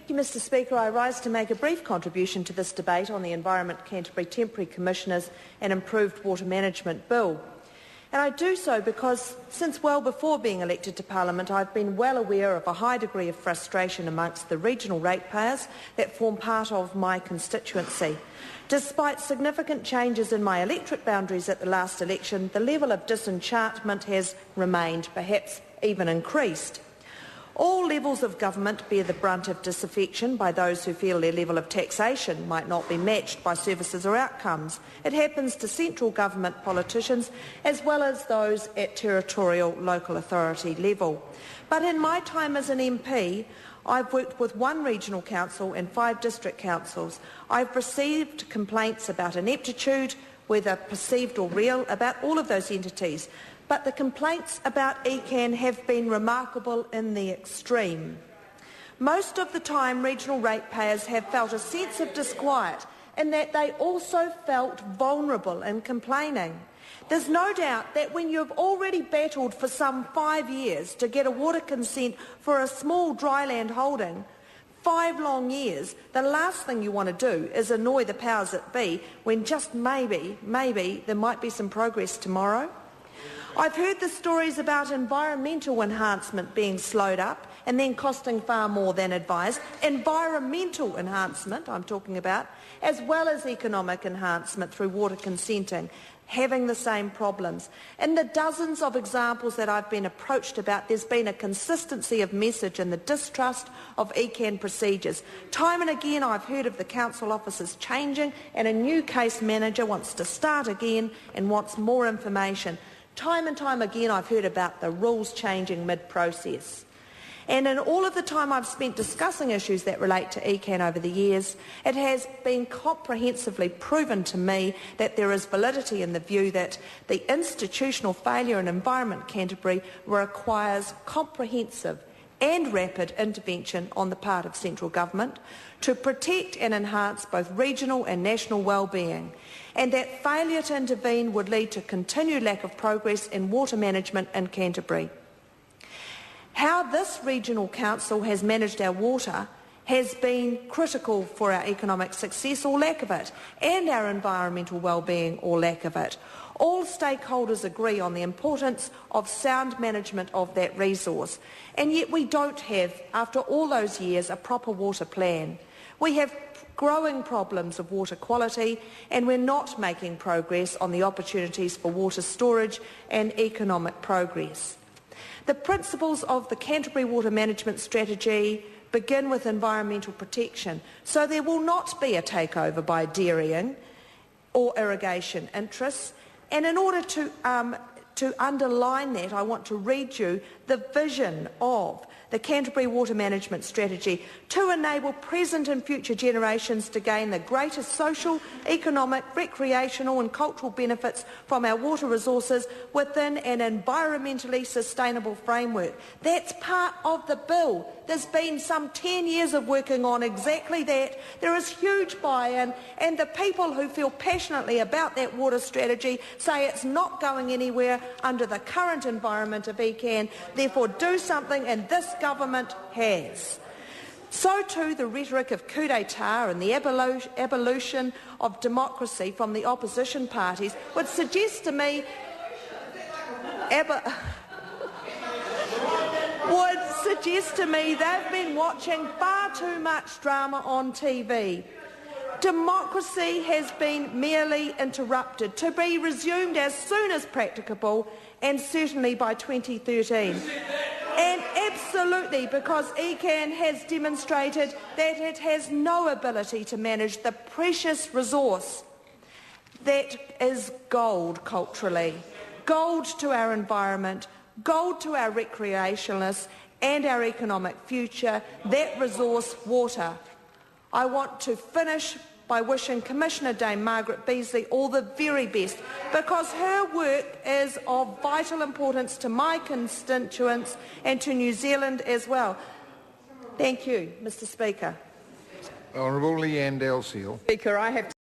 Thank you, Mr Speaker. I rise to make a brief contribution to this debate on the Environment Canterbury Temporary Commissioners and Improved Water Management Bill. And I do so because since well before being elected to Parliament I've been well aware of a high degree of frustration amongst the regional ratepayers that form part of my constituency. Despite significant changes in my electorate boundaries at the last election, the level of disenchantment has remained, perhaps even increased. All levels of government bear the brunt of disaffection by those who feel their level of taxation might not be matched by services or outcomes. It happens to central government politicians as well as those at territorial local authority level. But in my time as an MP, I've worked with one regional council and 5 district councils. I've received complaints about ineptitude, whether perceived or real, about all of those entities. But the complaints about ECAN have been remarkable in the extreme. Most of the time, regional ratepayers have felt a sense of disquiet in that they also felt vulnerable in complaining. There's no doubt that when you've already battled for some 5 years to get a water consent for a small dryland holding, 5 long years, the last thing you want to do is annoy the powers that be when just maybe there might be some progress tomorrow. I've heard the stories about environmental enhancement being slowed up and then costing far more than advised. Environmental enhancement, I'm talking about, as well as economic enhancement through water consenting, having the same problems. In the dozens of examples that I've been approached about, there's been a consistency of message and the distrust of ECAN procedures. Time and again I've heard of the council officers changing and a new case manager wants to start again and wants more information. Time and time again I've heard about the rules changing mid-process. And in all of the time I've spent discussing issues that relate to ECAN over the years, it has been comprehensively proven to me that there is validity in the view that the institutional failure in Environment Canterbury requires comprehensive and rapid intervention on the part of central government to protect and enhance both regional and national well-being, and that failure to intervene would lead to continued lack of progress in water management in Canterbury. How this regional council has managed our water has been critical for our economic success or lack of it, and our environmental well-being or lack of it. All stakeholders agree on the importance of sound management of that resource, and yet we don't have, after all those years, a proper water plan. We have growing problems of water quality, and we're not making progress on the opportunities for water storage and economic progress. The principles of the Canterbury Water Management Strategy begin with environmental protection, so there will not be a takeover by dairying or irrigation interests. And in order to underline that, I want to read you the vision of the Canterbury Water Management Strategy to enable present and future generations to gain the greatest social, economic, recreational and cultural benefits from our water resources within an environmentally sustainable framework. That's part of the bill. There's been some 10 years of working on exactly that. There is huge buy-in, and the people who feel passionately about that water strategy say it's not going anywhere under the current environment of ECAN. Therefore, do something, and this government has. So too the rhetoric of coup d'etat and the abolition of democracy from the opposition parties would suggest to me they've been watching far too much drama on TV. Democracy has been merely interrupted, to be resumed as soon as practicable, and certainly by 2013. And absolutely, because ECAN has demonstrated that it has no ability to manage the precious resource that is gold culturally, gold to our environment, gold to our recreationalists and our economic future, that resource, water. I want to finish by wishing Commissioner Dame Margaret Beasley all the very best, because her work is of vital importance to my constituents and to New Zealand as well. Thank you, Mr Speaker. Honourable Leanne Dalziel. Speaker, I have